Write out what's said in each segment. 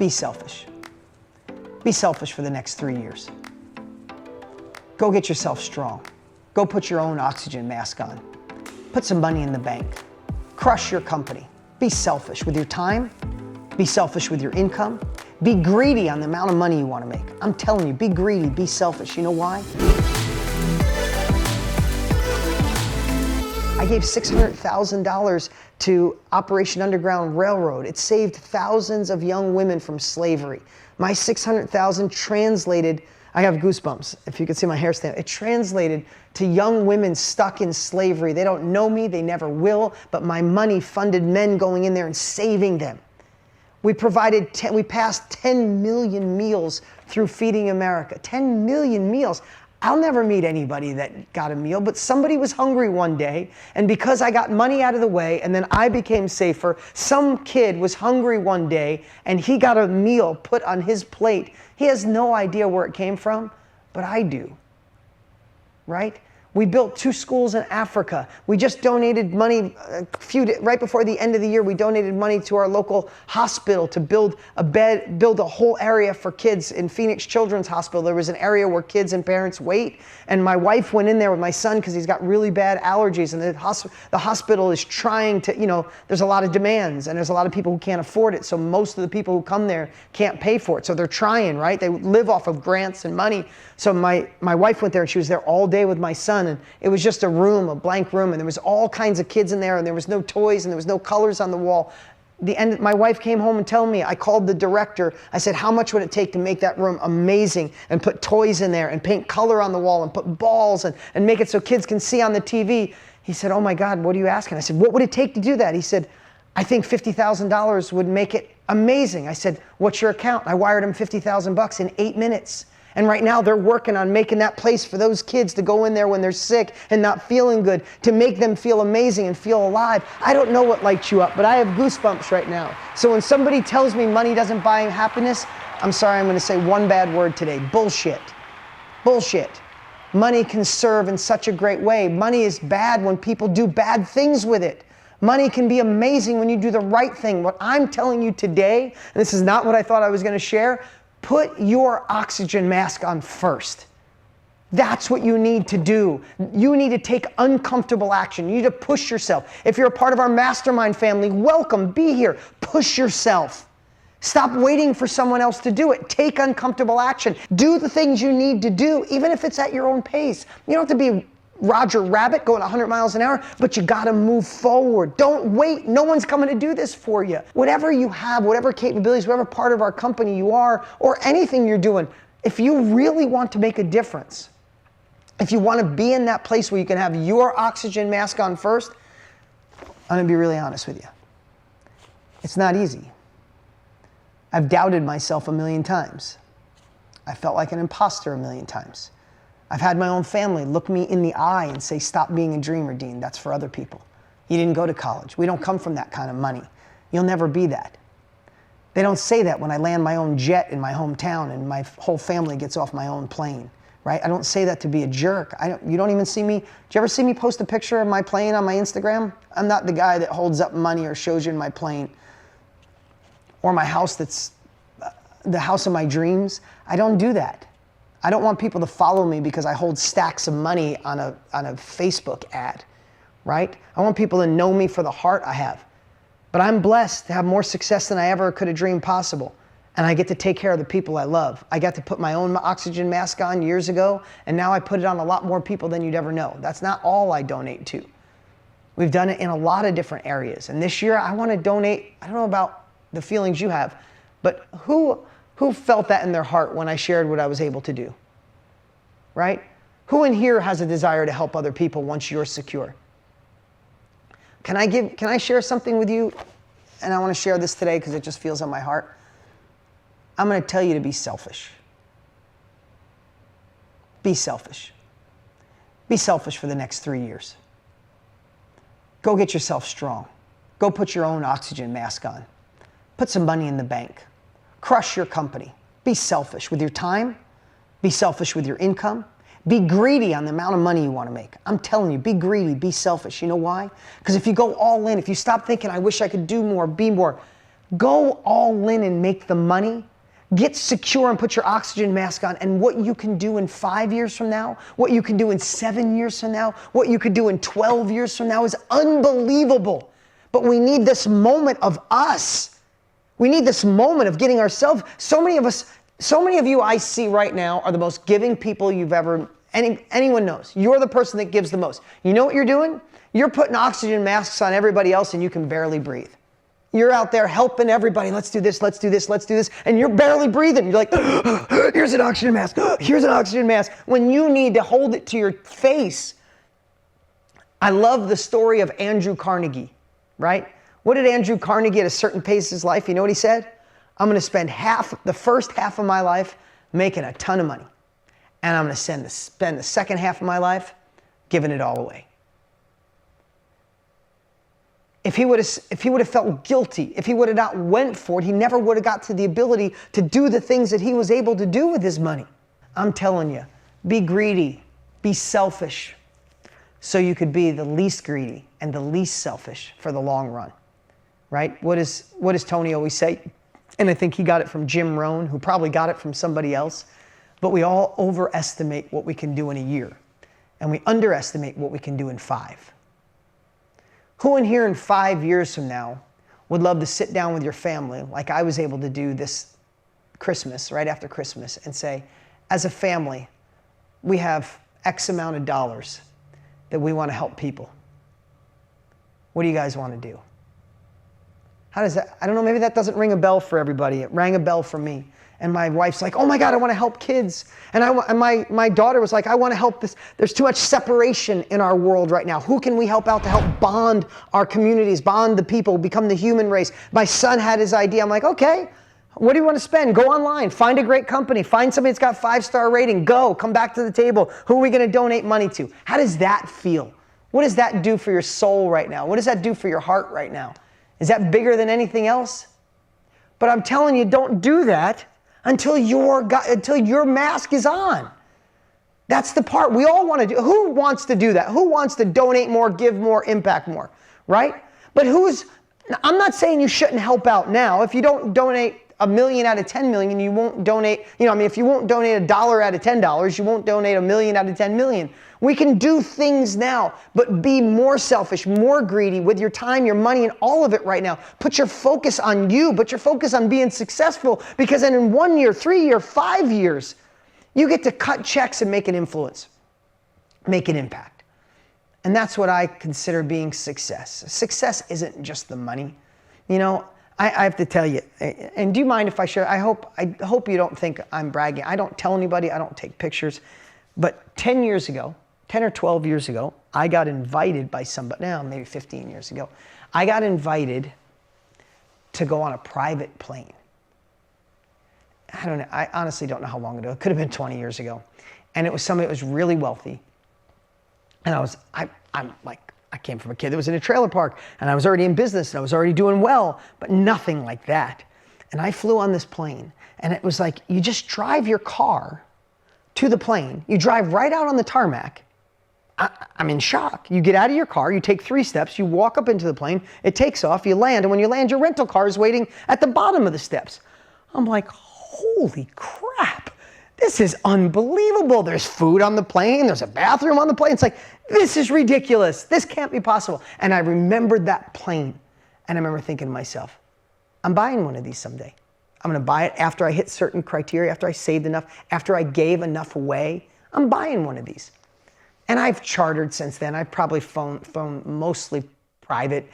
Be selfish. Be selfish for the next 3 years. Go get yourself strong. Go put your own oxygen mask on. Put some money in the bank. Crush your company. Be selfish with your time. Be selfish with your income. Be greedy on the amount of money you want to make. I'm telling you, be greedy, be selfish. You know why? I gave $600,000 to Operation Underground Railroad. It saved thousands of young women from slavery. My $600,000 translated, I have goosebumps if you could see my hair stand. It translated to young women stuck in slavery. They don't know me, they never will, but my money funded men going in there and saving them. We passed 10 million meals through Feeding America. 10 million meals. I'll never meet anybody that got a meal, but somebody was hungry one day, and because I got money out of the way and then I became safer, some kid was hungry one day and he got a meal put on his plate. He has no idea where it came from, but I do, right? We built 2 schools in Africa. We just donated money right before the end of the year. We donated money to our local hospital to build a whole area for kids in Phoenix Children's Hospital. There was an area where kids and parents wait, and my wife went in there with my son because he's got really bad allergies, and the hospital is trying to, there's a lot of demands, and there's a lot of people who can't afford it, so most of the people who come there can't pay for it, so they're trying, right? They live off of grants and money. So my wife went there, and she was there all day with my son, and it was just a blank room, and there was all kinds of kids in there, and there was no toys, and there was no colors on the wall. My wife came home and told me, I called the director, I said, how much would it take to make that room amazing and put toys in there and paint color on the wall and put balls and make it so kids can see on the TV? He said, oh my God, what are you asking? I said, what would it take to do that? He said, I think $50,000 would make it amazing. I said, what's your account? I wired him $50,000 in 8 minutes. And right now they're working on making that place for those kids to go in there when they're sick and not feeling good, to make them feel amazing and feel alive. I don't know what lights you up, but I have goosebumps right now. So when somebody tells me money doesn't buy happiness, I'm sorry, I'm going to say one bad word today. Bullshit. Bullshit. Money can serve in such a great way. Money is bad when people do bad things with it. Money can be amazing when you do the right thing. What I'm telling you today, and this is not what I thought I was going to share, put your oxygen mask on first. That's what you need to do. You need to take uncomfortable action. You need to push yourself. If you're a part of our mastermind family, welcome, be here. Push yourself. Stop waiting for someone else to do it. Take uncomfortable action. Do the things you need to do, even if it's at your own pace. You don't have to be Roger Rabbit going 100 miles an hour, but you gotta move forward. Don't wait. No one's coming to do this for you. Whatever you have, whatever capabilities, whatever part of our company you are, or anything you're doing, if you really want to make a difference, if you want to be in that place where you can have your oxygen mask on first, I'm gonna be really honest with you. It's not easy. I've doubted myself a million times. I felt like an imposter a million times. I've had my own family look me in the eye and say, stop being a dreamer, Dean. That's for other people. You didn't go to college. We don't come from that kind of money. You'll never be that. They don't say that when I land my own jet in my hometown and my whole family gets off my own plane, right? I don't say that to be a jerk. You don't even see me. Do you ever see me post a picture of my plane on my Instagram? I'm not the guy that holds up money or shows you in my plane or my house that's the house of my dreams. I don't do that. I don't want people to follow me because I hold stacks of money on a Facebook ad, right? I want people to know me for the heart I have. But I'm blessed to have more success than I ever could have dreamed possible. And I get to take care of the people I love. I got to put my own oxygen mask on years ago, and now I put it on a lot more people than you'd ever know. That's not all I donate to. We've done it in a lot of different areas. And this year I want to donate, I don't know about the feelings you have, but who felt that in their heart when I shared what I was able to do, right? Who in here has a desire to help other people once you're secure? Can I share something with you? And I want to share this today because it just feels on my heart. I'm going to tell you to be selfish. Be selfish. Be selfish for the next 3 years. Go get yourself strong. Go put your own oxygen mask on. Put some money in the bank. Crush your company. Be selfish with your time. Be selfish with your income. Be greedy on the amount of money you want to make. I'm telling you, be greedy, be selfish. You know why? Because if you go all in, if you stop thinking, I wish I could do more, be more, Go all in and make the money. Get secure and put your oxygen mask on, and what you can do in 5 years from now, what you can do in 7 years from now, what you could do in 12 years from now is unbelievable. But we need this moment of us. We need this moment of getting ourselves. So many of you I see right now are the most giving people you've ever, anyone knows. You're the person that gives the most. You know what you're doing? You're putting oxygen masks on everybody else and you can barely breathe. You're out there helping everybody. Let's do this, let's do this, let's do this. And you're barely breathing. You're like, here's an oxygen mask. Here's an oxygen mask. When you need to hold it to your face. I love the story of Andrew Carnegie, right? What did Andrew Carnegie at a certain pace in his life? You know what he said? I'm going to spend the first half of my life making a ton of money. And I'm going to spend the second half of my life giving it all away. If he would have felt guilty, if he would have not went for it, he never would have got to the ability to do the things that he was able to do with his money. I'm telling you, be greedy, be selfish, so you could be the least greedy and the least selfish for the long run, right? What does Tony always say? And I think he got it from Jim Rohn, who probably got it from somebody else. But we all overestimate what we can do in a year, and we underestimate what we can do in 5. Who in here in 5 years from now would love to sit down with your family, like I was able to do this Christmas, right after Christmas, and say, as a family, we have X amount of dollars that we want to help people. What do you guys want to do? How does that, I don't know, maybe that doesn't ring a bell for everybody. It rang a bell for me. And my wife's like, oh my God, I want to help kids. And my daughter was like, I want to help this. There's too much separation in our world right now. Who can we help out to help bond our communities, bond the people, become the human race? My son had his idea. I'm like, okay, what do you want to spend? Go online, find a great company, find somebody that's got 5-star rating, go, come back to the table. Who are we going to donate money to? How does that feel? What does that do for your soul right now? What does that do for your heart right now? Is that bigger than anything else? But I'm telling you, don't do that until your mask is on. That's the part we all want to do. Who wants to do that? Who wants to donate more, give more, impact more, right? But I'm not saying you shouldn't help out now. If you don't donate $1 million out of 10 million, you won't donate, if you won't donate $1 out of $10, you won't donate $1 million out of 10 million. We can do things now, but be more selfish, more greedy with your time, your money, and all of it right now. Put your focus on you, put your focus on being successful, because then in 1 year, 3 years, 5 years, you get to cut checks and make an influence, make an impact. And that's what I consider being success. Success isn't just the money. I have to tell you, and do you mind if I share? I hope you don't think I'm bragging. I don't tell anybody, I don't take pictures. But 10 years ago, 10 or 12 years ago, I got invited by somebody, maybe 15 years ago, I got invited to go on a private plane. I don't know, I honestly don't know how long ago. It could have been 20 years ago. And it was somebody that was really wealthy. And I'm like, I came from a kid that was in a trailer park, and I was already in business, and I was already doing well, but nothing like that. And I flew on this plane, and it was like, you just drive your car to the plane, you drive right out on the tarmac. I'm in shock. You get out of your car, you take 3 steps, you walk up into the plane, it takes off, you land, and when you land, your rental car is waiting at the bottom of the steps. I'm like, holy crap, this is unbelievable. There's food on the plane, there's a bathroom on the plane. It's like, this is ridiculous. This can't be possible. And I remembered that plane, and I remember thinking to myself, I'm buying one of these someday. I'm going to buy it after I hit certain criteria, after I saved enough, after I gave enough away. I'm buying one of these. And I've chartered since then. I've probably flown mostly private,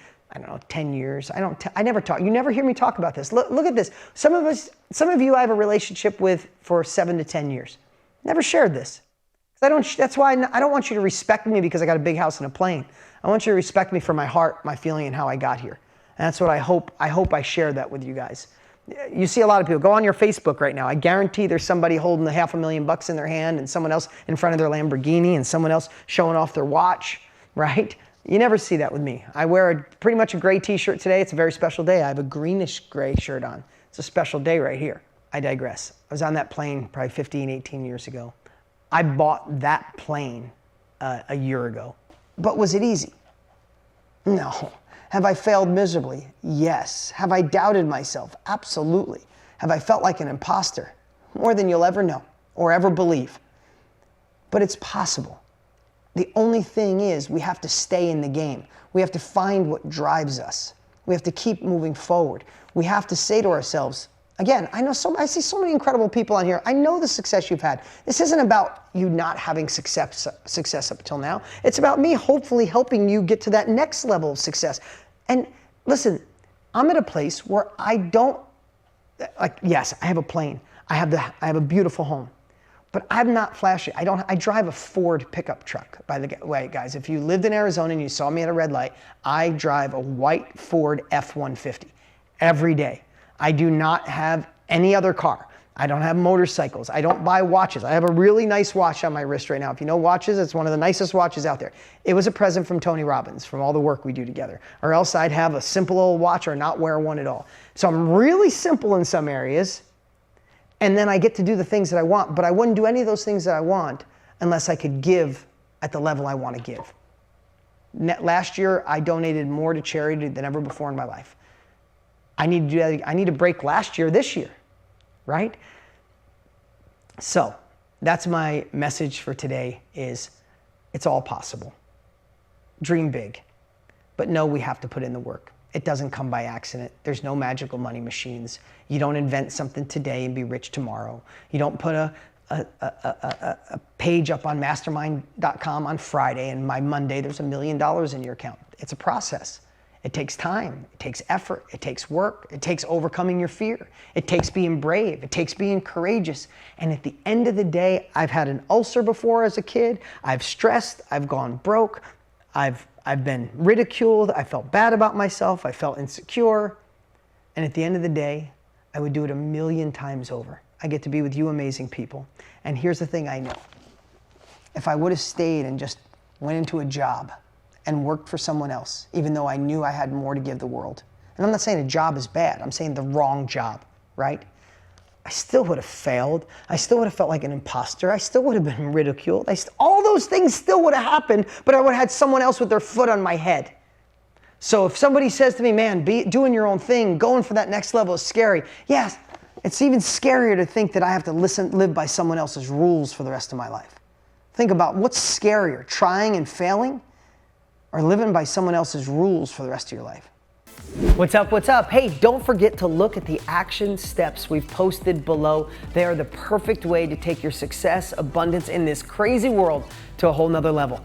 10 years. I never talk. You never hear me talk about this. Look at this. Some of you I have a relationship with for 7 to 10 years. Never shared this. That's why I don't want you to respect me because I got a big house and a plane. I want you to respect me for my heart, my feeling, and how I got here. And that's what I hope I share that with you guys. You see a lot of people, go on your Facebook right now. I guarantee there's somebody holding the $500,000 in their hand and someone else in front of their Lamborghini and someone else showing off their watch, right? You never see that with me. I wear pretty much a gray t-shirt today. It's a very special day. I have a greenish gray shirt on. It's a special day right here. I digress. I was on that plane probably 15, 18 years ago. I bought that plane a year ago. But was it easy? No. Have I failed miserably? Yes. Have I doubted myself? Absolutely. Have I felt like an imposter? More than you'll ever know or ever believe. But it's possible. The only thing is we have to stay in the game. We have to find what drives us. We have to keep moving forward. We have to say to ourselves, again, I see so many incredible people on here. I know the success you've had. This isn't about you not having success up until now. It's about me hopefully helping you get to that next level of success. And listen, I'm at a place where I don't, yes, I have a plane. I have a beautiful home. But I'm not flashy. I drive a Ford pickup truck, by the way, guys. If you lived in Arizona and you saw me at a red light, I drive a white Ford F-150 every day. I do not have any other car. I don't have motorcycles. I don't buy watches. I have a really nice watch on my wrist right now. If you know watches, it's one of the nicest watches out there. It was a present from Tony Robbins from all the work we do together. Or else I'd have a simple old watch or not wear one at all. So I'm really simple in some areas. And then I get to do the things that I want, but I wouldn't do any of those things that I want unless I could give at the level I want to give. Last year, I donated more to charity than ever before in my life. I need to do that. I need to break last year this year, right? So that's my message for today is it's all possible. Dream big, but know we have to put in the work. It doesn't come by accident. There's no magical money machines. You don't invent something today and be rich tomorrow. You don't put a page up on mastermind.com on Friday and by Monday there's $1 million in your account. It's a process. It takes time. It takes effort. It takes work. It takes overcoming your fear. It takes being brave. It takes being courageous. And at the end of the day, I've had an ulcer before as a kid. I've stressed. I've gone broke. I've been ridiculed. I felt bad about myself. I felt insecure. And at the end of the day, I would do it 1,000,000 times over. I get to be with you amazing people. And here's the thing I know. If I would have stayed and just went into a job and worked for someone else, even though I knew I had more to give the world. And I'm not saying a job is bad. I'm saying the wrong job, right? I still would have failed. I still would have felt like an imposter. I still would have been ridiculed. All those things still would have happened, but I would have had someone else with their foot on my head. So if somebody says to me, man, doing your own thing, going for that next level is scary. Yes, it's even scarier to think that I have to live by someone else's rules for the rest of my life. Think about what's scarier, trying and failing, or living by someone else's rules for the rest of your life. What's up, what's up? Hey, don't forget to look at the action steps we've posted below. They are the perfect way to take your success, abundance in this crazy world to a whole nother level.